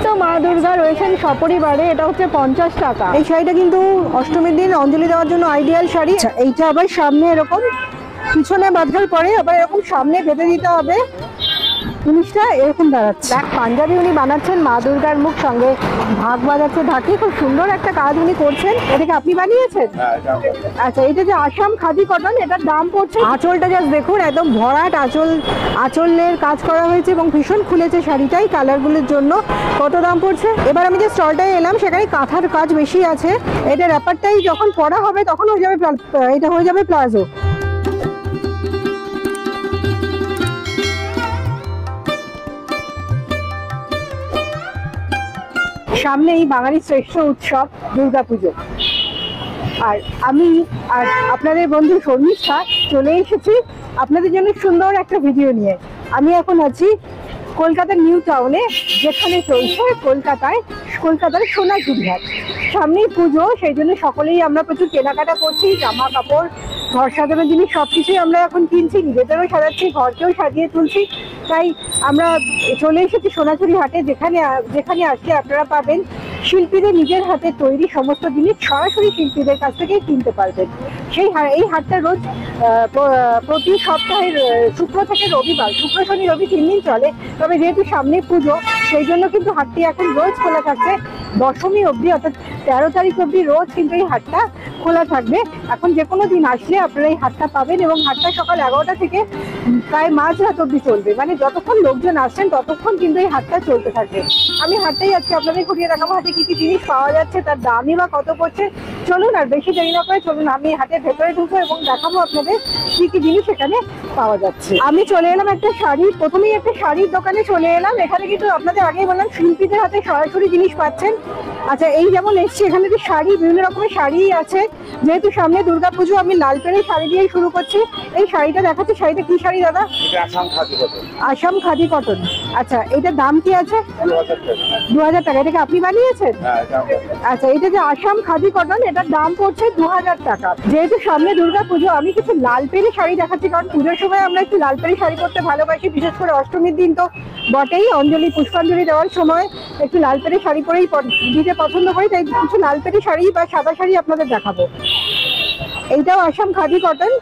তো মা দুর্গা রয়েছেন সপরিবারে, এটা হচ্ছে 50 টাকা। এই শাড়িটা কিন্তু অষ্টমীর দিন অঞ্জলি দেওয়ার জন্য আইডিয়াল শাড়ি। এইটা আবার সামনে এরকম পিছনে বাঁধার পরে আবার এরকম সামনে বেঁধে দিতে হবে। জিনিসটা এরকম দাঁড়াচ্ছে। ব্ল্যাক পাঞ্জাবি উনি বানাচ্ছেন মা দুর্গার মুখ, সঙ্গে ঢাক বাজাচ্ছে ঢাকি। খুব সুন্দর একটা কাজ উনি করছেন। এটাকে আপনি বানিয়েছেন? আচ্ছা, এটা যে আসাম খাদি কটন, এটার দাম পড়ছে, আঁচলটা জাস্ট দেখুন একদম ভরাট আঁচলের কাজ করা হয়েছে এবং ভীষণ খুলেছে শাড়িটাই কালারগুলোর জন্য। কত দাম পড়ছে? এবার আমি যে স্টলটায় এলাম সেখানে কাঁথার কাজ বেশি আছে। এটা র্যাপারটাই যখন পরা হবে তখন হয়ে যাবে, এটা হয়ে যাবে প্লাজো। সামনেই বাঙালির শ্রেষ্ঠ উৎসব দুর্গাপুজো, আর আমি আর আপনাদের বন্ধু শর্মিষ্ঠা চলে এসেছি আপনাদের জন্য সুন্দর একটা ভিডিও নিয়ে। আমি এখন আছি কলকাতার নিউ টাউনে, যেখানে চলছে কলকাতার সোনাঝুরি হাট। সামনেই পুজো, সেই জন্য সকলেই আমরা প্রচুর কেনাকাটা করছি, জামা কাপড়, ঘর সাজানোর জিনিস সবকিছুই আমরা এখন কিনছি, নিজেদেরও সাজাচ্ছি, ঘরকেও সাজিয়ে তুলছি। তাই আমরা চলে এসেছি সোনাঝুরি হাটে, যেখানে আসলে আপনারা পাবেন শিল্পীদের নিজের হাতে তৈরি সমস্ত জিনিস, সরাসরি শিল্পীদের কাছ থেকে কিনতে পারবেন। এই হাটটা রোজ প্রতি সপ্তাহের শুক্র থেকে রবিবার, শুক্র শনি রবি 3 দিন চলে। তবে যেহেতু সামনে পুজো, সেই জন্য কিন্তু হাটটি এখন রোজ খোলা থাকছে, দশমী অবধি, অর্থাৎ 13 তারিখ অবধি রোজ কিন্তু এই হাটটা খোলা থাকবে। এখন যে কোনো দিন আসলে আপনারা এই হাটটা পাবেন, এবং হাটটা সকাল 11টা থেকে প্রায় মাঝরাত অবধি চলবে, মানে যতক্ষণ লোকজন আসছেন ততক্ষণ কিন্তু এই হাটটা চলতে থাকবে। আমি হাটটাই আজকে আপনাদের ঘুরিয়ে দেখাবো, হাটে কি কি জিনিস পাওয়া যাচ্ছে, তার দামই বা কত পড়ছে। চলুন, আর বেশি দেরি না করে চলুন আমি হাটের ভেতরে ঢুকবো এবং দেখাবো আপনাদের কি কি জিনিস এখানে পাওয়া যাচ্ছে। আমি চলে এলাম একটা প্রথমেই একটা শাড়ির দোকানে চলে এলাম। এখানে কিন্তু আপনাদের আগেই বললাম শিল্পীদের হাতে সরাসরি জিনিস পাচ্ছেন। আচ্ছা, এই যেমন এসছি, এখানে যে শাড়ি, বিভিন্ন রকমের শাড়ি আছে। যেহেতু সামনে দুর্গাপুজো, আমি লাল পেনের শাড়ি দিয়েই শুরু করছি। এই শাড়িটা দেখাচ্ছি, শাড়িটা কি শাড়ি দাদা? আসাম খাদি কটন। আচ্ছা, এটার দাম কি আছে? 2000 টাকা। এটাকে আপনি বানিয়েছেন? আচ্ছা, এটা যে আসাম খাদি কটন, এটার দাম পড়ছে 2000 টাকা। যেহেতু সামনে দুর্গাপুজো, আমি কিছু লাল পেরি শাড়ি দেখাচ্ছি, কারণ পুজোর সময় আমরা একটু লাল পেরি শাড়ি পরতে ভালোবাসি, বিশেষ করে অষ্টমীর দিন তো বটেই, পুষ্পাঞ্জলি দেওয়ার সময় একটু লাল পেরি শাড়ি পরেই দিতে পছন্দ করি। তাই কিছু লাল পেরি শাড়ি বা সাদা শাড়ি আপনাদের দেখাবো। এইটাও আসাম খাদি কটন।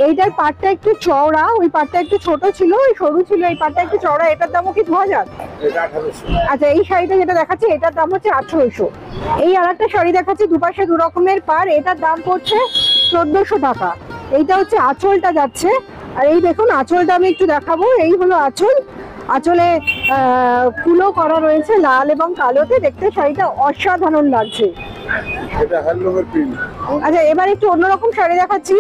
এইটার পাটটা একটু চওড়া, ওই পাটটা একটু ছোট ছিল, ওই সরু ছিল, এই পাটটা একটু চওড়া। এটার দামও কি 2000? আচ্ছা, এই শাড়িটা যেটা দেখাচ্ছি এটার দাম হচ্ছে 1800। এই আর একটা শাড়ি দেখাচ্ছি, দুপাশে দু রকমের পার, এটার দাম পড়ছে 1400 টাকা। এইটা হচ্ছে আঁচলটা যাচ্ছে, আর এই দেখুন আঁচলটা আমি একটু দেখাবো। এই হলো আঁচল, আঁচলে ফুলও করা রয়েছে লাল এবং কালোতে, দেখতে শাড়িটা অসাধারণ লাগছে। আচ্ছা, এবার একটু অন্যরকম শাড়ি দেখাচ্ছি।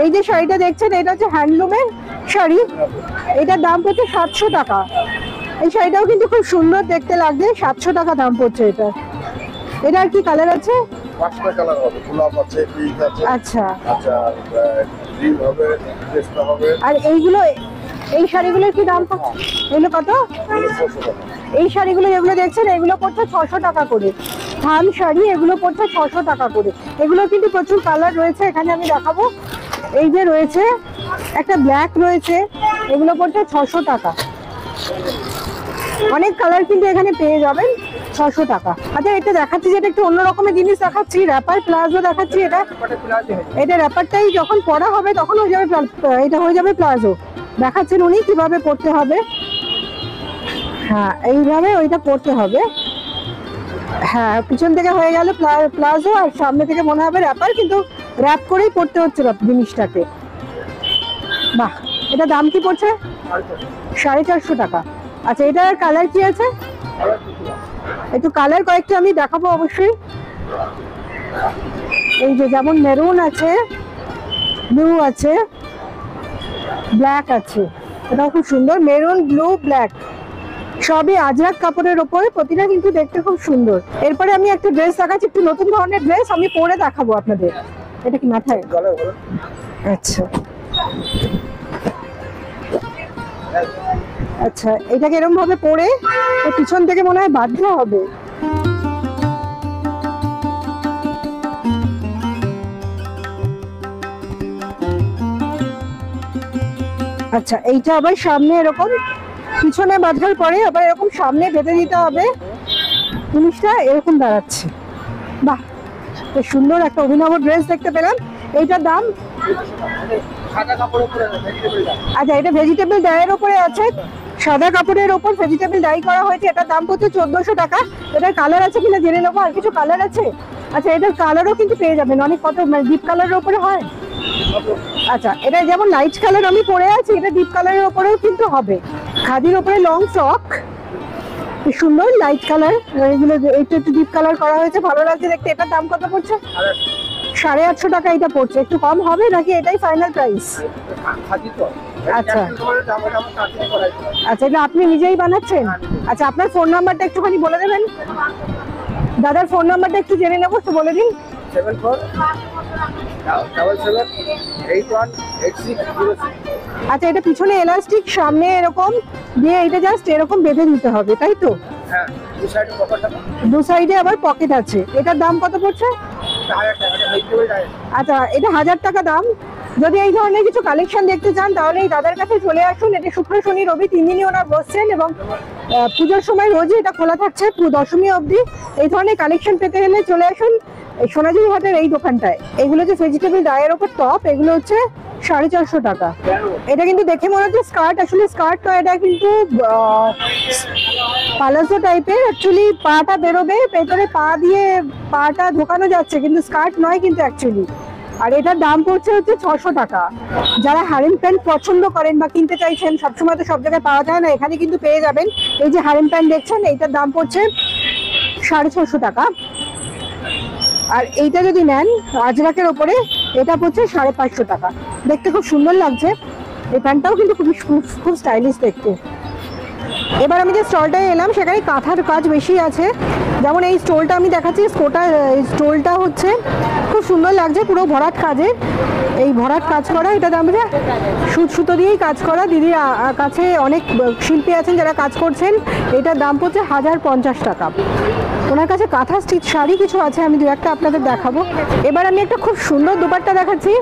এই যে শাড়িটা দেখছেন, এটা হচ্ছে হ্যান্ডলুমের শাড়ি, এটার দাম পড়ছে 700 টাকা। এই শাড়িটাও কিন্তু খুব সুন্দর দেখতে লাগছে, 700 টাকা দাম পড়ছে এটা। এটা আর কি কালার আছে? 5টা কালার হবে, গোলাপ আছে, পিঙ্ক আছে। আচ্ছা, গ্রিন হবে, পেস্তা হবে। আর এই শাড়িগুলোর কি দাম পড়ছে? এগুলো কত? এই শাড়িগুলো যেগুলো দেখছেন এগুলো পড়ছে 600 টাকা করে। থান শাড়ি, এগুলো পড়ছে 600 টাকা করে। এগুলো কিন্তু প্রচুর কালার রয়েছে, এখানে আমি দেখাবো। এই যে রয়েছে একটা ব্ল্যাক রয়েছে, এগুলো পড়ছে 600 টাকা। অনেক কালার কিন্তু এখানে পেয়ে যাবেন 600 টাকা। আচ্ছা, এটা দেখাচ্ছি, যেটা একটু অন্য রকমের জিনিস দেখাচ্ছি, র্যাপার প্লাজো দেখাচ্ছি। এটা র্যাপারটাই যখন পরা হবে তখন হয়ে যাবে, এটা হয়ে যাবে প্লাজো। দেখাচ্ছেন উনি কিভাবে পরতে হবে। হ্যাঁ, এইভাবে ওইটা পরতে হবে। হ্যাঁ, পিছন থেকে হয়ে গেল প্লাজো, আর সামনে থেকে মনে হবে র্যাপার, কিন্তু র্যাপ করেই পরতে হচ্ছে জিনিসটাকে। বাহ, এটা দাম কি পড়ছে? 450 টাকা। আচ্ছা, এটার কালার কি আছে? একটু কালার কয়েকটা আমি দেখাবো অবশ্যই। এই যে যেমন মেরুন আছে, ব্লু আছে, ব্ল্যাক আছে। এটাও খুব সুন্দর, মেরুন, ব্লু, ব্ল্যাক, সবই আজরাক কাপড়ের ওপরে, প্রতিটা কিন্তু দেখতে খুব সুন্দর। এরপরে আমি একটা ড্রেস দেখাচ্ছি, একটু নতুন ধরনের ড্রেস, আমি পরে দেখাবো আপনাদের। এটা কি মাথায়? আচ্ছা আচ্ছা, এটাকে এরকম ভাবে পরে পিছন থেকে মনে হয় বাঁধতে হবে। আচ্ছা, এইটা আবার সামনে এরকম পিছনে বাঁধার পরে আবার এরকম সামনে বেঁধে দিতে হবে। জিনিসটা এরকম দাঁড়াচ্ছে। বাহ, বেশ সুন্দর একটা অভিনব ড্রেস দেখতে পেলাম। এইটার দাম? আচ্ছা, এটা ভেজিটেবল ডাইয়ের উপরে আছে, সাদা কাপড়ের ওপর ভেজিটেবল ডাই করা হয়েছে। এটার দাম পড়ছে 1400 টাকা। এটার কালার আছে কিনা জেনে নেবো। আর কিছু কালার আছে? আচ্ছা, এটার কালারও কিন্তু পেয়ে যাবেন, অনেক কত ডিপ কালারের উপরে হয়। আচ্ছা, এটা যেমন লাইট কালার আমি পরে আছি, এটা ডিপ কালারের উপরেও কিন্তু হবে। খাদির উপরে লং ফ্রক, সুন্দর লাইট কালার, এগুলো একটু একটু ডিপ কালার করা হয়েছে, ভালো লাগছে দেখতে। এটার দাম কত পড়ছে? 850 টাকা এটা পড়ছে। একটু কম হবে নাকি এটাই ফাইনাল প্রাইস? আচ্ছা আচ্ছা, এটা আপনি নিজেই বানাচ্ছেন? আচ্ছা, আপনার ফোন নাম্বারটা একটুখানি বলে দেবেন। দাদার ফোন নাম্বারটা একটু জেনে নেবো, একটু বলে দিন। 7477818606। আচ্ছা, এটা পিছনে এলাস্টিক, সামনে এরকম দিয়ে এটা জাস্ট এরকম বেঁধে দিতে হবে, তাই তো? হ্যাঁ, দু সাইডে পকেট আছে। দু সাইডে আবার পকেট আছে। এটার দাম কত পড়ছে? 1000 টাকা। এটা ভেজিটেবল ডাই। আচ্ছা, এটা 1000 টাকা দাম। যদি এই ধরনের কিছু কালেকশন দেখতে চান তাহলে এই দাদার কাছে চলে আসুন। এটা শুক্র শনি রবি 3 দিনই ওনার বসছেন এবং পুজোর সময় রোজই এটা খোলা থাকছে দশমী অবধি। এই ধরনের কালেকশন পেতে হলে চলে আসুন এই সোনাঝুরি হাটের এই দোকানটায়। এগুলো যে ভেজিটেবল ডাইয়ের ওপর টপ, এগুলো হচ্ছে 450 টাকা। এটা কিন্তু দেখে মনে হচ্ছে স্কার্ট, আসলে স্কার্ট নয়, এটা কিন্তু পালাজো টাইপের। অ্যাকচুয়ালি পাটা বেরোবে, ভেতরে পা দিয়ে পাটা ঢোকানো যাচ্ছে, কিন্তু স্কার্ট নয় কিন্তু অ্যাকচুয়ালি। আর এটার দাম পড়ছে হচ্ছে 600 টাকা। যারা হারেম প্যান্ট পছন্দ করেন বা কিনতে চাইছেন, সবসময় তো সব জায়গায় পাওয়া যায় না, এখানে কিন্তু পেয়ে যাবেন। এই যে হারেম প্যান্ট দেখছেন, এইটার দাম পড়ছে 650 টাকা। আর এইটা যদি নেন আজরাকের ওপরে, এটা পড়ছে 550 টাকা। দেখতে খুব সুন্দর লাগছে। এই প্যান্টটাও কিন্তু খুব স্টাইলিশ দেখতে। এবার আমি যে স্টলটায় এলাম সেখানে কাঁথার কাজ বেশি আছে। যেমন এই স্টোলটা আমি দেখাচ্ছি, স্টোলটা হচ্ছে খুব সুন্দর লাগছে, পুরো ভরাট কাজে। এই ভরাট কাজ করা, এটা দাম হচ্ছে সুতো দিয়েই কাজ করা। দিদির কাছে অনেক শিল্পী আছেন যারা কাজ করছেন। এটার দাম পড়ছে 1050 টাকা। ওনার কাছে কাঁথা স্টিচ শাড়ি কিছু আছে, আমি দু একটা আপনাদের দেখাবো। এবার আমি একটা খুব সুন্দর দুপাট্টা দেখাচ্ছি।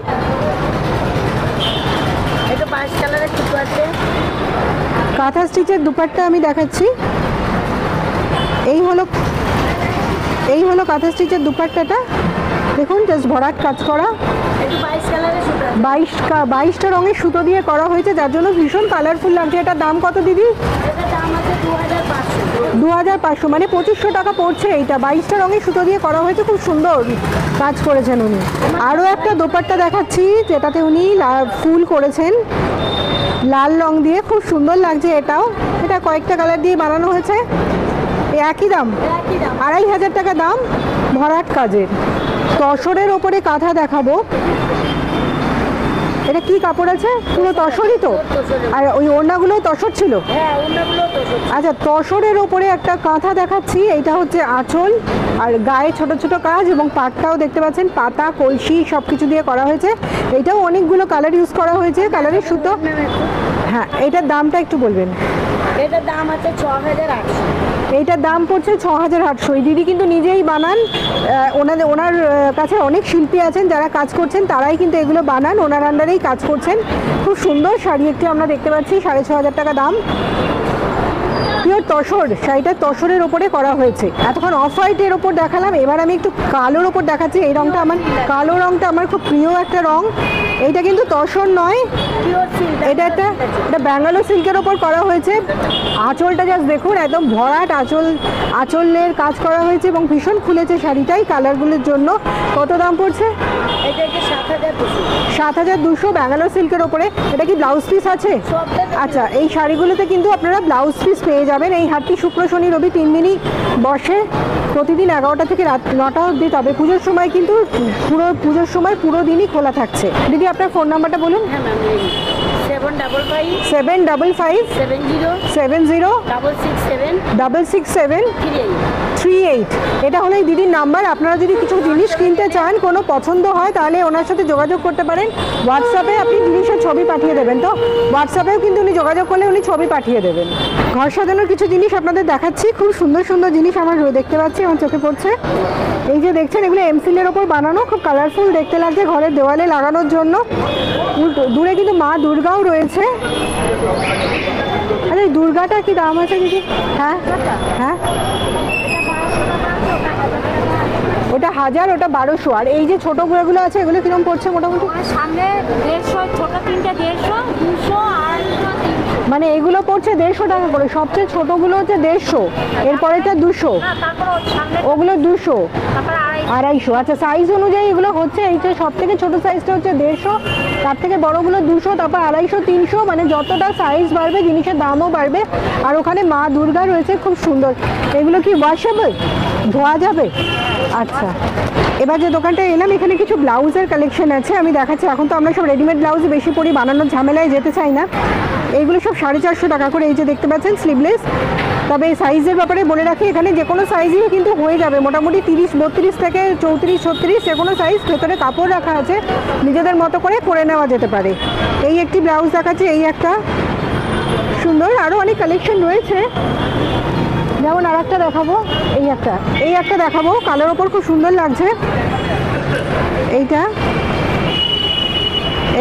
এটা 5 কালারের টুকরো আছে। কাঁথা স্টিচের দুপাট্টা আমি দেখাচ্ছি। এই হলো কাঁথা স্টিচের দুপাট্টাটা, দেখুন জাস্ট ভরাট কাজ করা। এটা 22 কালারের সুতো আছে। 22টা রঙের সুতো দিয়ে করা হয়েছে, যার জন্য ভীষণ কালারফুল লাগছে। এটার দাম কত দিদি? এটার দাম আছে 2500। 2500 মানে 2500 টাকা পড়ছে। এইটা 22টা রঙের সুতো দিয়ে করা হয়েছে, খুব সুন্দর কাজ করেছেন উনি। আরও একটা দোপাট্টা দেখাচ্ছি যেটাতে উনি ফুল করেছেন লাল রং দিয়ে, খুব সুন্দর লাগছে এটাও। এটা কয়েকটা কালার দিয়ে বানানো হয়েছে। একই দাম, একই দাম। 2500 টাকা দাম, ভরাট কাজের। তসরের ওপরে কাঁথা দেখাবো। এটা কি কাপড় আছে? পুরো তসরই তো? আর ওই ওড়নাগুলো তসর ছিল? হ্যাঁ, অন্যগুলো তো আচ্ছা, তসরের ওপরে একটা কাঁথা দেখাচ্ছি। এইটা হচ্ছে আঁচল, আর গায়ে ছোট ছোট কাজ, এবং পাটটাও দেখতে পাচ্ছেন, পাতা কলসি সব কিছু দিয়ে করা হয়েছে। এটাও অনেকগুলো কালার ইউজ করা হয়েছে, কালারের সুতো। হ্যাঁ, এটার দামটা একটু বলবেন। এটার দাম আছে 6800। এইটার দাম পড়ছে 6800। এই দিদি কিন্তু নিজেই বানান। ওনার কাছে অনেক শিল্পী আছেন যারা কাজ করছেন, তারাই কিন্তু এগুলো বানান, ওনার আন্ডারেই কাজ করছেন। খুব সুন্দর শাড়ি একটি আমরা দেখতে পাচ্ছি, 6500 টাকা দাম। পিওর তসর, শাড়িটা তসরের ওপরে করা হয়েছে। এতক্ষণ অফ হোয়াইটের ওপর দেখালাম, এবার আমি একটু কালোর ওপর দেখাচ্ছি। এই রংটা আমার, কালো রংটা আমার খুব প্রিয় একটা রং। এইটা কিন্তু তসর নয়, পিওর সিল্ক। এটা ব্যাঙ্গালোর সিল্কের ওপর করা হয়েছে। আঁচলটা জাস্ট দেখুন, একদম ভরাট আঁচলের কাজ করা হয়েছে এবং ভীষণ খুলেছে শাড়িটাই কালারগুলোর জন্য। কত দাম পড়ছে? এটা 7200। 7200 ব্যাঙ্গালোর সিল্কের ওপরে। এটা কি ব্লাউজ পিস আছে? আচ্ছা, এই শাড়িগুলোতে কিন্তু আপনারা ব্লাউজ পিস পেয়ে যাবেন। এই হাটটি শুক্র শনি রবি 3 দিনই বসে, প্রতিদিন 11টা থেকে রাত 9টা অবধি। তবে পুজোর সময় কিন্তু পুরো দিনই খোলা থাকছে। দিদি আপনার ফোন নাম্বারটা বলুন। হ্যাঁ ম্যাম, 755 755 70 70 667 667 38। 38। এটা হলো এই দিদির নাম্বার। আপনারা যদি কিছু জিনিস কিনতে চান, কোনো পছন্দ হয়, তাহলে ওনার সাথে যোগাযোগ করতে পারেন। হোয়াটসঅ্যাপে আপনি জিনিসের ছবি পাঠিয়ে দেবেন, তো হোয়াটসঅ্যাপেও কিন্তু উনি যোগাযোগ করলে উনি ছবি পাঠিয়ে দেবেন। ঘর সাজানোর কিছু জিনিস আপনাদের দেখাচ্ছি। খুব সুন্দর সুন্দর জিনিস আমার দেখতে পাচ্ছি, আমার চোখে পড়ছে। এই যে দেখছেন, এগুলো এমসিলের ওপর বানানো, খুব কালারফুল দেখতে লাগছে ঘরের দেওয়ালে লাগানোর জন্য। দূরে কিন্তু মা দুর্গাও রয়েছে। আরে দুর্গাটা কি দাম আছে দিদি? হ্যাঁ হ্যাঁ, 1000, ওটা 1200। আর এই যে ছোট গুলো আছে এগুলো কিরকম পড়ছে মোটামুটি? সামনে 150, ছোট তিনটে 150, 200, 250, 300। মানে এগুলো পড়ছে 150 টাকা করে, সবচেয়ে ছোটগুলো হচ্ছে 150, এরপরেটা 200, না তারপর সামনে ওগুলো 200, তারপর 250। আচ্ছা, সাইজ অনুযায়ী এগুলো হচ্ছে, এইটা সব থেকে ছোট সাইজটা হচ্ছে 150, তার থেকে বড়গুলো 200, তারপর 250, 300, মানে যতটা সাইজ বাড়বে জিনিসের দামও বাড়বে। আর ওখানে মা দুর্গা রয়েছে, খুব সুন্দর। এগুলো কি ওয়াশেবল, ধোয়া যাবে? আচ্ছা, এবার যে দোকানটা এলাম এখানে কিছু ব্লাউজের কালেকশন আছে, আমি দেখাচ্ছি। এখন তো আমরা সব রেডিমেড ব্লাউজ বেশি পরি, বানানোর ঝামেলায় যেতে চাই না। এইগুলো সব 450 টাকা করে, এই যে দেখতে পাচ্ছেন স্লিভলেস। তবে এই সাইজের ব্যাপারে বলে রাখি, এখানে যে কোনো সাইজই কিন্তু হয়ে যাবে, মোটামুটি 30, 32 থেকে 34, 36, যে কোনো সাইজ। ভেতরে কাপড় রাখা আছে, নিজেদের মতো করে নেওয়া যেতে পারে। এই একটি ব্লাউজ দেখাচ্ছে, এই একটা সুন্দর। আরও অনেক কালেকশন রয়েছে, যেমন আর একটা দেখাবো, এই একটা দেখাবো, কালোর ওপর খুব সুন্দর লাগছে। এইটা,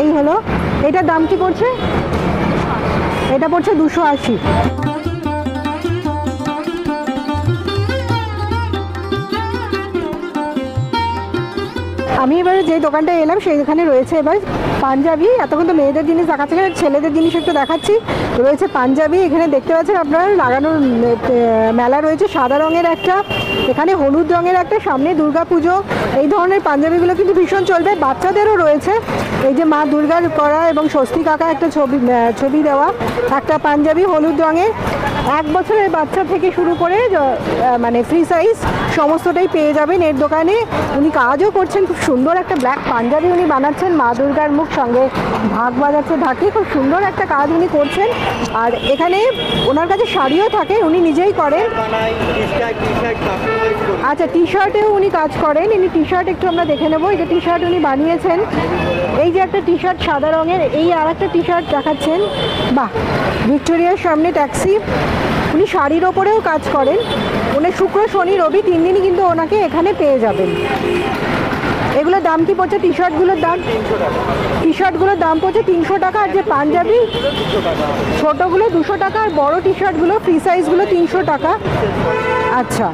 এই হলো। এটার দাম কি পড়ছে? এটা পড়ছে 280। আমি এবারে যে দোকানটা এলাম সেইখানে রয়েছে এবার পাঞ্জাবি। এতক্ষণ তো মেয়েদের জিনিস দেখাচ্ছে, ছেলেদের জিনিস একটু দেখাচ্ছি। রয়েছে পাঞ্জাবি, এখানে দেখতে পাচ্ছেন আপনারা লাগানোর মেলা রয়েছে। সাদা রঙের একটা, এখানে হলুদ রঙের একটা, সামনে দুর্গাপুজো। এই ধরনের পাঞ্জাবিগুলো কিন্তু ভীষণ চলবে। বাচ্চাদেরও রয়েছে, এই যে মা দুর্গার করা এবং স্বস্তি কাকা একটা ছবি দেওয়া একটা পাঞ্জাবি হলুদ রঙের। 1 বছরের বাচ্চা থেকে শুরু করে মানে ফ্রি সাইজ সমস্তটাই পেয়ে যাবেন এর দোকানে। উনি কাজও করছেন, খুব সুন্দর একটা ব্ল্যাক পাঞ্জাবি উনি বানাচ্ছেন, মা দুর্গার মুখ সঙ্গে ঢাক বাজাচ্ছে, ঢাকি। খুব সুন্দর একটা কাজ উনি করছেন। আর এখানে ওনার কাছে শাড়িও থাকে, উনি নিজেই করেন। আচ্ছা, টি শার্টেও উনি কাজ করেন। ইনি টি শার্ট একটু আমরা দেখে নেবো। এই যে টি শার্ট উনি বানিয়েছেন, এই যে একটা টি শার্ট সাদা রঙের, এই আর একটা টি শার্ট দেখাচ্ছেন। বাহ, ভিক্টোরিয়ার সামনে ট্যাক্সি। উনি শাড়ির ওপরেও কাজ করেন। উনি শুক্র, শনি, রবি 3 দিনই কিন্তু ওনাকে এখানে পেয়ে যাবেন। এগুলোর দাম কি পড়ছে? টি শার্টগুলোর দাম পড়ছে 300 টাকা। আর যে পাঞ্জাবি ছোটোগুলো 200 টাকা, আর বড় টি শার্টগুলো ফ্রি সাইজগুলো 300 টাকা। আচ্ছা,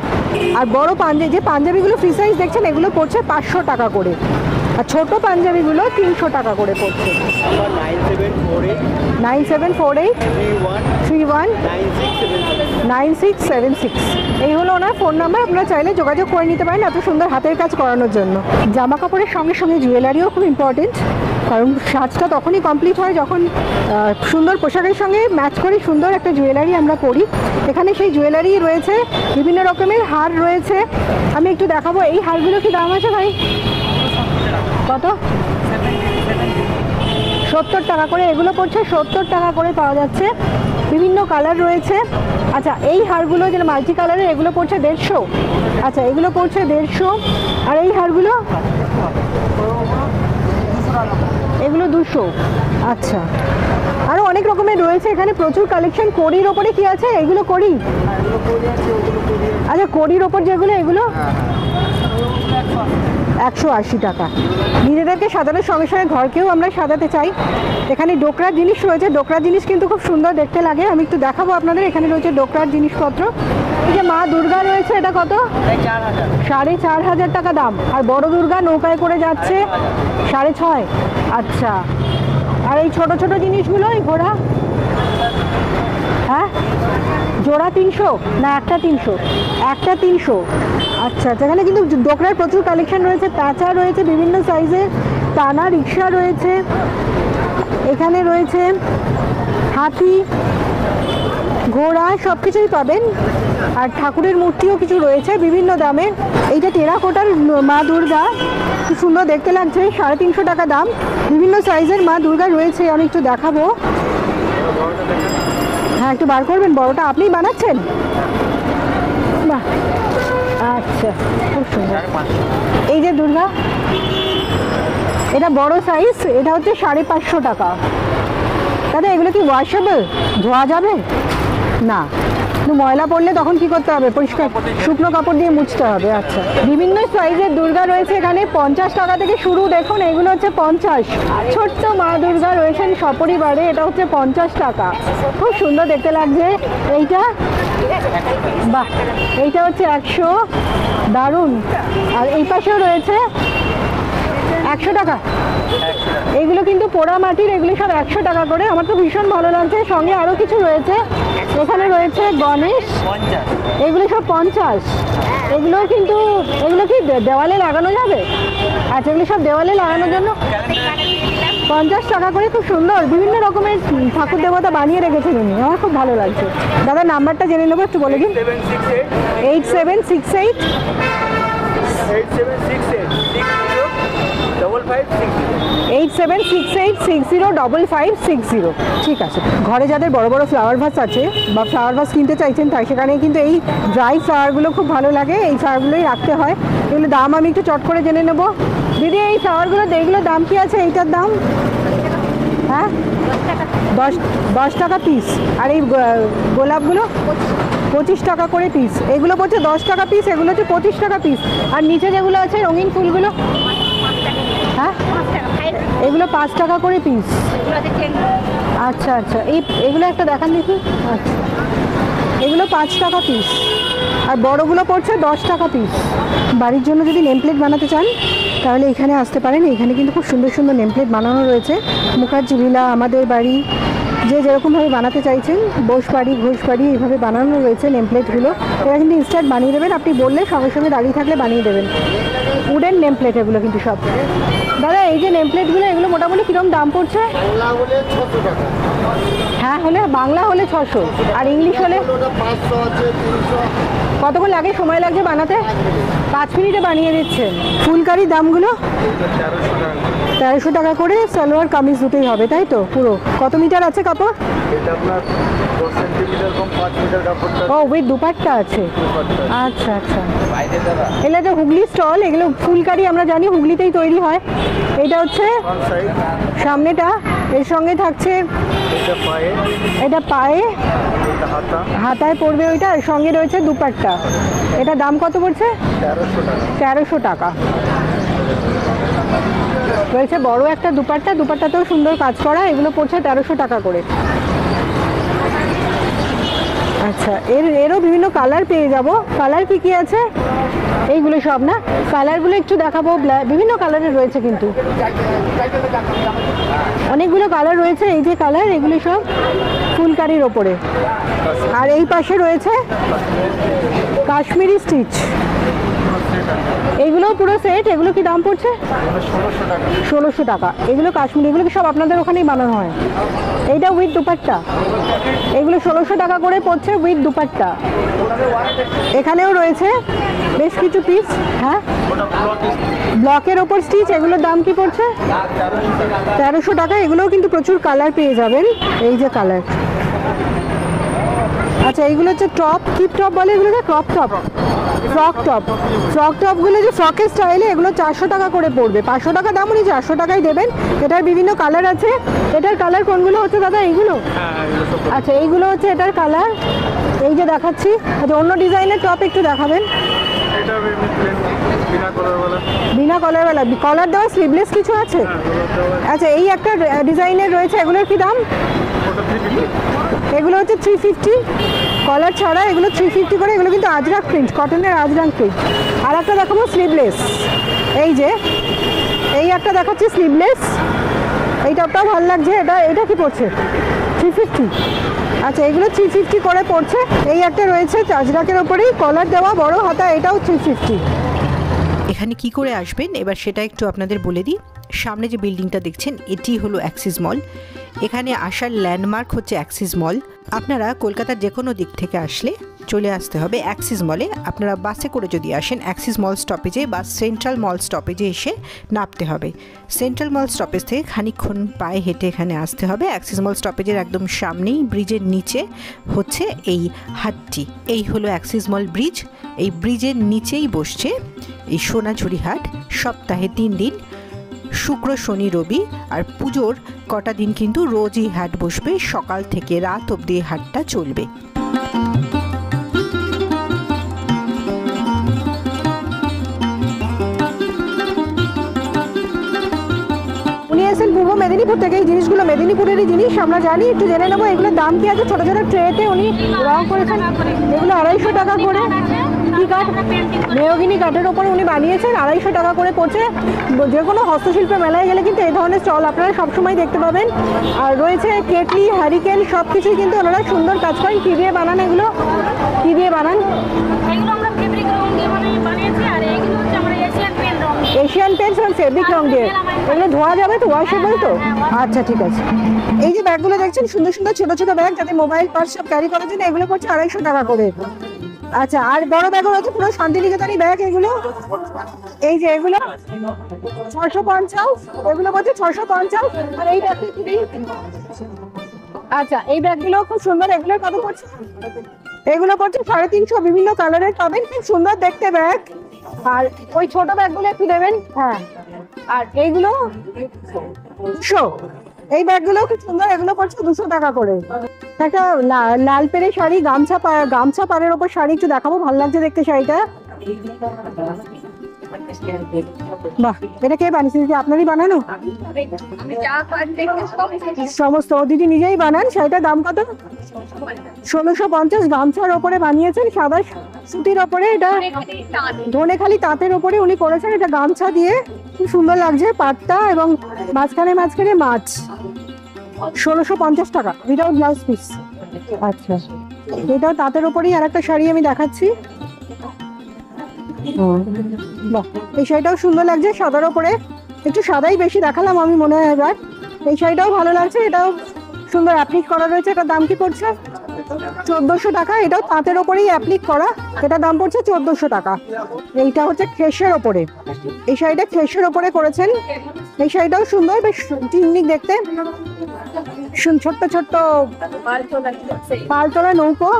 আর বড় যে পাঞ্জাবিগুলো ফ্রি সাইজ দেখছেন এগুলো পড়ছে 500 টাকা করে, আর ছোট পাঞ্জাবিগুলো 300 টাকা করে পড়ছে। 9748319676। এই হলো ওনার ফোন নাম্বার, আপনারা চাইলে যোগাযোগ করে নিতে পারেন এত সুন্দর হাতের কাজ করানোর জন্য। জামা কাপড়ের সঙ্গে সঙ্গে জুয়েলারিও খুব ইম্পর্টেন্ট, কারণ সাজটা তখনই কমপ্লিট হয় যখন সুন্দর পোশাকের সঙ্গে ম্যাচ করে সুন্দর একটা জুয়েলারি আমরা পরি। এখানে সেই জুয়েলারি রয়েছে, বিভিন্ন রকমের হার রয়েছে। আমি একটু দেখাবো। এই হারগুলো কি দাম আছে ভাই? কত? 70 টাকা করে। এগুলো পড়ছে 70 টাকা করে পাওয়া যাচ্ছে, বিভিন্ন কালার রয়েছে। আচ্ছা, এই হারগুলো যেটা মাল্টি কালারের, এগুলো পড়ছে 150। আচ্ছা, এগুলো পড়ছে 150। আর এই হারগুলো, এগুলো 200। আচ্ছা, আরও অনেক রকমের রয়েছে এখানে, প্রচুর কালেকশন। কড়ির ওপরে কি আছে? এগুলো কড়ি। আচ্ছা, কড়ির ওপর যেগুলো, এগুলো 180 টাকা। নিজেদেরকে সাজানোর সঙ্গে সঙ্গে ঘরকেও আমরা সাজাতে চাই। এখানে ডোকরার জিনিস রয়েছে, ডোকরার জিনিস কিন্তু খুব সুন্দর দেখতে লাগে। আমি একটু দেখাবো আপনাদের। এখানে রয়েছে ডোকরার জিনিসপত্র। এই যে মা দুর্গা রয়েছে, এটা কত? 4500 টাকা দাম। আর বড় দুর্গা নৌকায় করে যাচ্ছে 650। আচ্ছা, আর এই ছোট ছোট জিনিসগুলো, এই ঘোড়া, হ্যাঁ, জোড়া 300 না একটা 300? একটা 300। আচ্ছা, যেখানে কিন্তু ডোকরার প্রচুর কালেকশন রয়েছে। প্যাঁচা রয়েছে বিভিন্ন সাইজের, টানা রিক্সা রয়েছে, এখানে রয়েছে হাতি, ঘোড়া, সব কিছুই পাবেন। আর ঠাকুরের মূর্তিও কিছু রয়েছে বিভিন্ন দামে। এইটা টেরাকোটার মা দুর্গা, খুব সুন্দর দেখতে লাগছে, 350 টাকা দাম। বিভিন্ন সাইজের মা দুর্গা রয়েছে, আমি একটু দেখাবো। হ্যাঁ, একটু বার করবেন। বড়টা আপনিই বানাচ্ছেন? বাহ, আচ্ছা, খুব সুন্দর। এই যে দুর্গা, এটা বড় সাইজ, এটা হচ্ছে 550 টাকা। দাদা, এগুলো কি ওয়াশেবল, ধোয়া যাবে? না, কিন্তু ময়লা পড়লে তখন কি করতে হবে? পরিষ্কার শুকনো কাপড় দিয়ে মুছতে হবে। আচ্ছা, বিভিন্ন সাইজের দুর্গা রয়েছে এখানে, 50 টাকা থেকে শুরু। দেখুন এগুলো হচ্ছে 50। ছোট্ট মা দুর্গা রয়েছেন সপরিবারে, এটা হচ্ছে 50 টাকা। খুব সুন্দর দেখতে লাগছে এইটা। বাহ, এইটা হচ্ছে 100, দারুণ। আর এই পাশেও রয়েছে 100 টাকা। এগুলো কিন্তু পোড়া মাটির, এগুলো সব 100 টাকা করে। আমার তো ভীষণ ভালো লাগছে। সঙ্গে আরও কিছু রয়েছে, এখানে রয়েছে গণেশ, এগুলো সব 50। এগুলো কিন্তু, এগুলো কি দেওয়ালে লাগানো যাবে? আচ্ছা, এগুলো সব দেওয়ালে লাগানোর জন্য 50 টাকা করে। খুব সুন্দর বিভিন্ন রকমের ঠাকুর দেবতা বানিয়ে রেখেছেন উনি, আমার খুব ভালো লাগছে। দাদা নাম্বারটা জেনে নেবো, একটু বলে দিন। 8768 8768605560। ঠিক আছে। ঘরে যাদের বড় বড় ফ্লাওয়ার ভাস আছে বা ফ্লাওয়ার ভাস কিনতে চাইছেন, তাই সেখানে কিন্তু এই ড্রাই ফ্লাওয়ারগুলো খুব ভালো লাগে। এই ফ্লাওয়ারগুলোই রাখতে হয়। এগুলো দাম আমি একটু চট করে জেনে নেবো। দিদি এই ফ্লাওয়ারগুলো, এইগুলোর দাম কি আছে? এইটার দাম হ্যাঁ 10 টাকা পিস। আর এই গোলাপগুলো 25 টাকা করে পিস। এগুলো পড়ছে 10 টাকা পিস, এগুলো হচ্ছে 25 টাকা পিস। আর নিচে যেগুলো আছে রঙিন ফুলগুলো, হ্যাঁ এগুলো 5 টাকা করে পিস। আচ্ছা আচ্ছা, এগুলো একটা দেখান দেখি। আচ্ছা, এগুলো 5 টাকা পিস। আর বড়গুলো পড়ছে 10 টাকা পিস। বাড়ির জন্য যদি নেম প্লেট বানাতে চান তাহলে এখানে আসতে পারেন। এখানে কিন্তু খুব সুন্দর সুন্দর নেম প্লেট বানানো রয়েছে। মুখার্জি ভিলা, আমাদের বাড়ি, যে যেরকমভাবে বানাতে চাইছেন, বোস বাড়ি, ঘোষ বাড়ি, এইভাবে বানানো রয়েছে নেম প্লেটগুলো। এরা কিন্তু ইনস্ট্যান্ট বানিয়ে দেবেন, আপনি বললে সঙ্গে সঙ্গে দাঁড়িয়ে থাকলে বানিয়ে দেবেন। উডেন নেম প্লেট এগুলো কিন্তু সব। দাদা এই যে নেম প্লেটগুলো, এগুলো মোটামুটি কীরকম দাম পড়ছে? হ্যাঁ হলে বাংলা হলে 600, আর ইংলিশ হলে কতক্ষণ লাগে? সময় লাগছে বানাতে? 5 মিনিটে বানিয়ে দিচ্ছেন। ফুলকারির দামগুলো 1300 টাকা করে। সালোয়ার কামিজ দুটোই হবে, তাই তো? পুরো কত মিটার আছে কাপড়? ও উইথ দুপাট্টা আছে। আচ্ছা আচ্ছা, এগুলো তো হুগলি স্টল। এগুলো ফুলকারি আমরা জানি হুগলিতেই তৈরি হয়। এটা হচ্ছে সামনেটা, এর সঙ্গে থাকছে এটা পায়ে, হাতায় পড়বে ওইটা, এর সঙ্গে রয়েছে দুপাট্টা। এটা দাম কত পড়ছে? 1300 টাকা। রয়েছে বড় একটা দুপাট্টা, দুপাট্টাতেও সুন্দর কাজ করা। এগুলো পড়ছে 1300 টাকা করে। আচ্ছা, এরও বিভিন্ন কালার পেয়ে যাব। কালার কি কি আছে? এইগুলো সব না, কালারগুলো একটু দেখাবো। বিভিন্ন কালারের রয়েছে, কিন্তু অনেকগুলো কালার রয়েছে। এই যে কালার, এগুলো সব ফুলকারির ওপরে। আর এই পাশে রয়েছে কাশ্মীরি স্টিচ, এগুলো পুরো সেট। এগুলো কি দাম পড়ছে? 1600 টাকা। এগুলো কাশ্মীরি, এগুলো কি সব আপনাদের ওখানেই বানানো হয়? এইটা উইথ দুপাট্টা, এগুলো 1600 টাকা করে পড়ছে উইথ দুপাট্টা। এখানেও রয়েছে বেশ কিছু পিস। হ্যাঁ, ব্লকের ওপর স্টিচ, এগুলোর দাম কি পড়ছে? 1300 টাকা। এগুলোও কিন্তু প্রচুর কালার পেয়ে যাবেন। এই যে কালার। আচ্ছা, এইগুলো হচ্ছে টপ, কি টপ বলে এগুলোকে? Crop top, frock top. Frock টপগুলো যে ফ্রকের স্টাইলে, এগুলো 400 টাকা করে পড়বে। 500 টাকা দাম, উনি 400 টাকাই দেবেন। এটার বিভিন্ন কালার আছে। এটার কালার কোনগুলো হচ্ছে দাদা? এইগুলো? আচ্ছা, এইগুলো হচ্ছে এটার কালার। এই যে দেখাচ্ছি। আচ্ছা, অন্য ডিজাইনের টপ একটু দেখাবেন। বিনা কলারওয়ালা, কলার দেওয়া স্লিভলেস কিছু আছে? আচ্ছা, এই একটা ডিজাইনের রয়েছে, এগুলোর কি দাম? এগুলো হচ্ছে 350, কলার ছাড়া। এগুলো 350 করে। এগুলো কিন্তু আজরাক প্রিন্ট, কটনের আজরাক প্রিন্ট। আর একটা দেখাবো স্লিভলেস। এই যে এই একটা দেখাচ্ছি স্লিভলেস, এই টপটাও ভালো লাগছে। এটা কি পড়ছে? 350। আচ্ছা, এগুলো 350 করে পড়ছে। এই একটা রয়েছে আজরাকের ওপরেই, কলার দেওয়া, বড় হাতা, এটাও 350। এখানে কি করে আসবেন এবার সেটা একটু আপনাদের বলে দিই। সামনে যে বিল্ডিংটা দেখছেন, এটি হলো অ্যাক্সিস মল। এখানে আসার ল্যান্ডমার্ক হচ্ছে অ্যাক্সিস মল। আপনারা কলকাতার যে কোনো দিক থেকে আসলে চলে আসতে হবে অ্যাক্সিস মলে। আপনারা বাসে করে যদি আসেন অ্যাক্সিস মল স্টপেজে বা সেন্ট্রাল মল স্টপেজে এসে নামতে হবে। সেন্ট্রাল মল স্টপেজ থেকে খানিকক্ষণ পায়ে হেঁটে এখানে আসতে হবে। অ্যাক্সিস মল স্টপেজের একদম সামনেই, ব্রিজের নিচে হচ্ছে এই হাটটি। এই হলো অ্যাক্সিস মল ব্রিজ। এই ব্রিজের নিচেই বসছে এই সোনাঝুরি হাট। সপ্তাহে 3 দিন, শুক্র, শনি, রবি। আর পুজোর কটা দিন কিন্তু রোজই হাট বসবে। সকাল থেকে রাত অবধি হাটটা চলবে। মেদিনীপুর থেকে, এই জিনিসগুলো মেদিনীপুরেরই জিনিস আমরা জানি, একটু জেনে নেবো এগুলোর দাম কি আছে। ছোট ছোট ট্রেতে উনি রং করেছেন, এগুলো 250 টাকা করে। কি কাঠ? মেহগিনি কাঠের ওপর উনি বানিয়েছেন, 250 টাকা করে পড়ছে। যে কোনো হস্তশিল্প মেলায় গেলে কিন্তু এই ধরনের স্টল আপনারা সবসময় দেখতে পাবেন। আর রয়েছে কেটলি, হ্যারিকেন, সব কিছুই কিন্তু ওনারা সুন্দর কাজ করেন। কী দিয়ে বানান এগুলো? কী দিয়ে বানান? এগুলো আমরা ফেব্রিক রং দিয়ে বানিয়েছি, আর এগুলো হচ্ছে আমরা এশিয়ান পেন রং। এশিয়ান পেন্টস এবং ফেব্রিক রং দিয়ে। এগুলো ধোয়া যাবে তো? ওয়াশেবল তো? আচ্ছা, ঠিক আছে। এই যে ব্যাগগুলো দেখছেন, সুন্দর সুন্দর ছোট ছোট ব্যাগ, যাতে মোবাইল পার্স সব ক্যারি করার জন্য, এগুলো পড়ছে 250 টাকা করে। আচ্ছা, আর বড় ব্যাগও আছে, পুরো শান্তিনিকেতনী ব্যাগ এগুলো। এই যে এগুলো 650, এগুলো পড়ছে 650। আর এই ব্যাগটা কি? আচ্ছা, এই ব্যাগগুলো খুব সুন্দর, এগুলো কত পড়ছে? এগুলো পড়ছে 350, বিভিন্ন কালারের পাবেন, খুব সুন্দর দেখতে ব্যাগ। আর ওই ছোট ব্যাগগুলো একটু দেবেন। হ্যাঁ, আর এইগুলো 200। এই ব্যাগগুলো খুব সুন্দর, এগুলো পড়ছে 200 টাকা করে। একটা লাল পেরে শাড়ি, গামছা পাড়ের ওপর শাড়ি একটু দেখাবো, ভালো লাগছে দেখতে শাড়িটা। বাহ, এটা কে বানিয়েছে? আপনারই বানানো? সমস্ত দিদি নিজেই বানান। শাড়িটার দাম কত? 1650। গামছার ওপরে বানিয়েছেন, সাদা সুতির ওপরে। এটা ধনেখালি তাঁতের ওপরে উনি করেছেন, এটা গামছা দিয়ে খুব সুন্দর লাগছে পাটটা, এবং মাঝখানে মাঝখানে মাছ। 1650 টাকা উইদাউট ব্লাউজ পিস। আচ্ছা, এটাও তাঁতের ওপরেই। আর একটা শাড়ি আমি দেখাচ্ছি। বাহ, এই শাড়িটাও সুন্দর লাগছে সাদার ওপরে। একটু সাদাই বেশি দেখালাম আমি মনে হয় এবার। এই শাড়িটাও ভালো লাগছে, এটাও সুন্দর অ্যাপ্লিক করা রয়েছে। এটার দাম কি পড়ছে? 1400 টাকা। এটাও তাঁতের ওপরেই অ্যাপ্লিক করা, এটার দাম পড়ছে 1400 টাকা। এইটা হচ্ছে খেসের ওপরে, এই শাড়িটা খেসের ওপরে করেছেন। এই শাড়িটাও সুন্দর, বেশ টিকনিক দেখতে। ছোট্ট ছোট্ট পালতোলা নৌকো,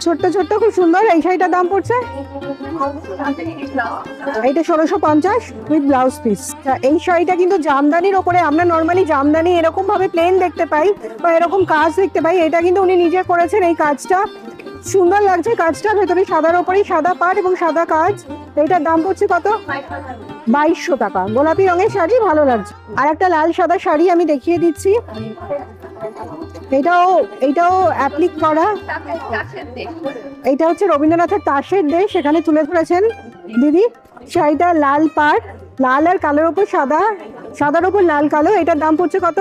ছোট্ট ছোট্ট, খুব সুন্দর। এই শাড়িটার দাম পড়ছে, এইটা 1650 উইথ ব্লাউজ পিস। এই শাড়িটা কিন্তু জামদানির ওপরে। আমরা নর্মালি জামদানি এরকম ভাবে প্লেন দেখতে পাই বা এরকম কাজ দেখতে পাই, এটা কিন্তু উনি নিজে করেছেন। এই কাজটা সুন্দর লাগছে, কাজটা ভেতরে সাদার ওপরেই সাদা পাড় এবং সাদা কাজ। এইটার দাম পড়ছে কত? 2200 টাকা। গোলাপি রঙের শাড়ি, ভালো লাগছে। আর একটা লাল সাদা শাড়ি আমি দেখিয়ে দিচ্ছি, এইটাও অ্যাপ্লিক করা। এইটা হচ্ছে রবীন্দ্রনাথের তাসের দেশ, সেখানে তুলে ধরেছেন দিদি। শাড়িটা লাল পাড়, লাল আর কালোর ওপর সাদা, সাদার ওপর লাল কালো। এটার দাম পড়ছে কত?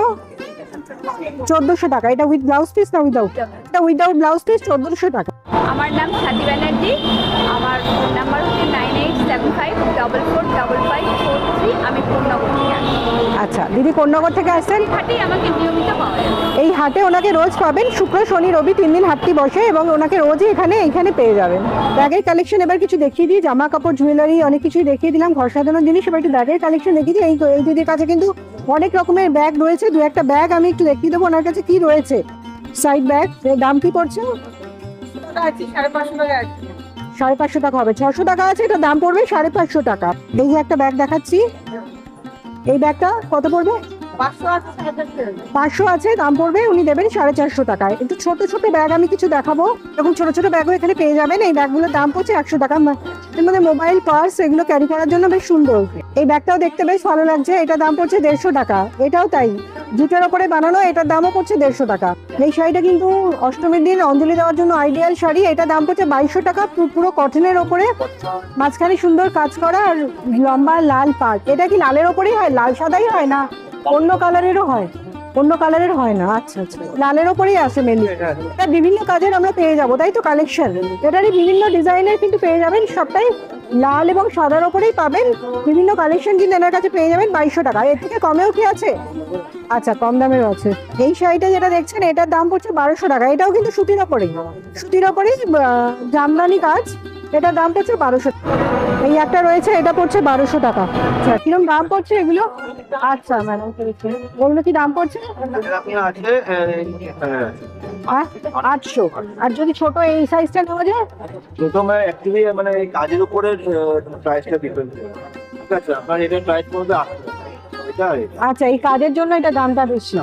1400 টাকা। এটা উইথ ব্লাউজ পিস না উইদাউট? এটা উইদাউট ব্লাউজ পিস, 1400 টাকা। আমার নাম স্বাতি ব্যানার্জি, আমার ফোন নাম্বার হচ্ছে 9875445543। আমি কোন্নগর থেকে আসি। আচ্ছা দিদি, কোন্নগর থেকে আসছেন? হাটেই আমাকে নিয়মিত পাওয়া যায়। এই হাটে ওনাকে রোজ পাবেন, শুক্র শনি রবি 3 দিন হাটটি বসে, এবং ওনাকে রোজই এখানে পেয়ে যাবেন। ব্যাগের কালেকশন এবার কিছু দেখিয়ে দিই। জামা কাপড়, জুয়েলারি অনেক কিছুই দেখিয়ে দিলাম, ঘর সাজানোর জিনিস। এবার একটু ব্যাগের কালেকশন দেখিয়ে দিই। এই দিদির কাছে কিন্তু অনেক রকমের ব্যাগ রয়েছে। দু একটা ব্যাগ আমি একটু দেখিয়ে দেবো ওনার কাছে কি রয়েছে। সাইড ব্যাগ, এর দাম কি পড়ছে? 550 টাকা হবে। 600 টাকা আছে, এটা দাম পড়বে 550 টাকা। এই যে একটা ব্যাগ দেখাচ্ছি, এই ব্যাগটা কত পড়বে? 500 আছে, দাম পড়বে, উনি দেবেন 450 টাকায়। একটু ছোট ছোট ব্যাগ আমি কিছু দেখাবো, এরকম ছোট ছোট ব্যাগও এখানে পেয়ে যাবেন। এই ব্যাগগুলোর দাম পড়ছে 100 টাকা। এর মধ্যে মোবাইল, পার্স এগুলো ক্যারি করার জন্য বেশ সুন্দর। এই ব্যাগটাও দেখতে বেশ ভালো লাগছে, এটার দাম পড়ছে 150 টাকা। এটাও তাই, জুটের ওপরে বানানো, এটার দামও পড়ছে 150 টাকা। এই শাড়িটা কিন্তু অষ্টমীর দিন অঞ্জলি দেওয়ার জন্য আইডিয়াল শাড়ি। এটার দাম পড়ছে 2200 টাকা, পুরো কটনের ওপরে, মাঝখানে সুন্দর কাজ করা আর লম্বা লাল পাড়। এটা কি লালের ওপরেই হয়? লাল সাদাই হয় না অন্য কালারেরও হয়? অন্য কালারের হয় না। আচ্ছা আচ্ছা, লালের ওপরেই আসে মেনলি। এটা বিভিন্ন কাজের আমরা পেয়ে যাবো, তাই তো? কালেকশন এটারই বিভিন্ন ডিজাইনের কিন্তু পেয়ে যাবেন, সবটাই লাল এবং সাদার ওপরেই পাবেন। বিভিন্ন কালেকশন কিন্তু এনার কাছে পেয়ে যাবেন 2200 টাকা। এর থেকে কমেও কি আছে? আচ্ছা, কম দামেরও আছে। এই শাড়িটা যেটা দেখছেন, এটার দাম পড়ছে 1200 টাকা। এটাও কিন্তু সুতির ওপরেই, সুতির ওপরেই জামদানি কাজ। এটার দাম পড়ছে 1200 টাকা। এই একটা রয়েছে, এটা পড়ছে 1200 টাকা। আচ্ছা, কিরকম দাম পড়ছে এগুলো? আচ্ছা ম্যাডাম, ওগুলো কি দাম পড়ছে? 800। আর যদি ছোট এই সাইজটা নেওয়া যায়? ছোট অ্যাকচুয়ালি মানে কাজের উপরে প্রাইসটা ডিপেন্ড করে। ঠিক আছে, আপনার এটা প্রাইস পড়বে 800 টাকা। আচ্ছা, এই কাজের জন্য এটা দামটা বেশি।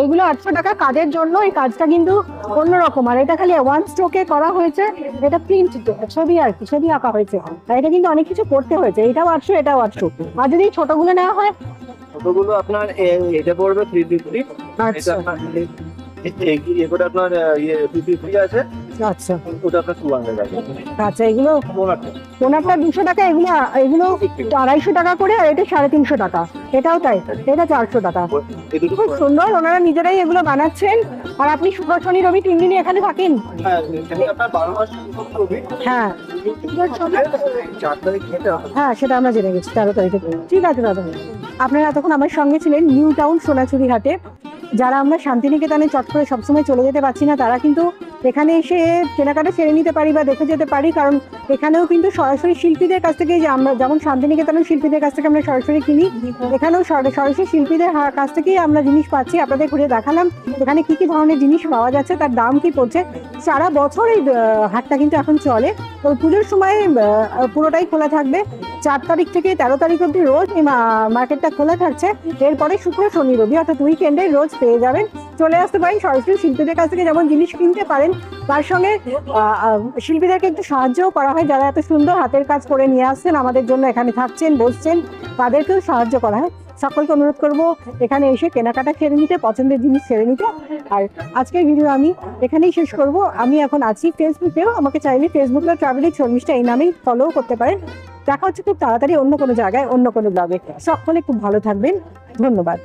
এইগুলো 800 টাকা কাজের জন্য। এই কাজটা কিন্তু অন্যরকম, আর এটা খালি ওয়ান স্ট্রোকে করা হয়েছে। এটা প্রিন্ট ছবি আর কি, ছবি আঁকা হয়েছে, আর এটা কিন্তু অনেক কিছু করতে হয়েছে। এটাও 800, এটাও 800। আর যদি এই ছোটগুলো নেওয়া হয়, ছোটগুলো আপনার এটা পড়বে 350। আচ্ছা। এটা আপনার এগুলো আপনার 250 আছে, আচ্ছা ওটা আপনার 200 আছে। আচ্ছা, এগুলো ওনারটা ওনারটা 200 টাকা, এগুলো এগুলো 250 টাকা করে, আর এটা 350 টাকা। এটাও তাই, এটা 400 টাকা। এই দুটো খুব সুন্দর, ওনারা নিজেরাই এগুলো বানাচ্ছেন। আর আপনি শুক্র শনি রবি 3 দিনই এখানে থাকেন? হ্যাঁ, এখানে আপনার 12 মাস ছবি। হ্যাঁ 4 তারিখ খেতে হবে। হ্যাঁ, সেটা আমরা জেনে গেছি 13 তারিখে। ঠিক আছে দাদা, আপনারা এতক্ষণ আমার সঙ্গে ছিলেন নিউ টাউন সোনাঝুরি হাটে। যারা আমরা শান্তিনিকেতনে চট করে সবসময় চলে যেতে পারছি না, তারা কিন্তু এখানে এসে কেনাকাটা সেরে নিতে পারি বা দেখে যেতে পারি। কারণ এখানেও কিন্তু সরাসরি শিল্পীদের কাছ থেকে, যে আমরা যেমন শান্তিনিকেতনের শিল্পীদের কাছ থেকে আমরা সরাসরি কিনি, এখানেও সরাসরি শিল্পীদের কাছ থেকেই আমরা জিনিস পাচ্ছি। আপনাদের ঘুরে দেখালাম এখানে কি কি ধরনের জিনিস পাওয়া যাচ্ছে, তার দাম কি পড়ছে। সারা বছর এই হাটটা কিন্তু এখন চলে। তো পুজোর সময় পুরোটাই খোলা থাকবে। 4 তারিখ থেকে 13 তারিখ অব্দি রোজ এই মার্কেটটা খোলা থাকছে। এরপরে শুক্র শনি রবি অর্থাৎ উইকেন্ডে রোজ পেয়ে যাবেন। চলে আসতে পারেন সরাসরি শিল্পীদের কাছ থেকে, যেমন জিনিস কিনতে পারেন, তার সঙ্গে শিল্পীদেরকে একটু সাহায্যও করা হয়। যারা এত সুন্দর হাতের কাজ করে নিয়ে আসছেন আমাদের জন্য, এখানে থাকছেন, বসছেন, তাদেরকেও সাহায্য করা হয়। সকলকে অনুরোধ করব এখানে এসে কেনাকাটা সেরে নিতে, পছন্দের জিনিস সেরে নিতে। আর আজকের ভিডিও আমি এখানেই শেষ করব। আমি এখন আছি ফেসবুকেও, আমাকে চাইলে ফেসবুকে ট্রাভেলিং শর্মিষ্ঠা এই নামেই ফলো করতে পারেন। দেখা হচ্ছে খুব তাড়াতাড়ি অন্য কোনো জায়গায়, অন্য কোনো ব্লগে। সকলে খুব ভালো থাকবেন, ধন্যবাদ।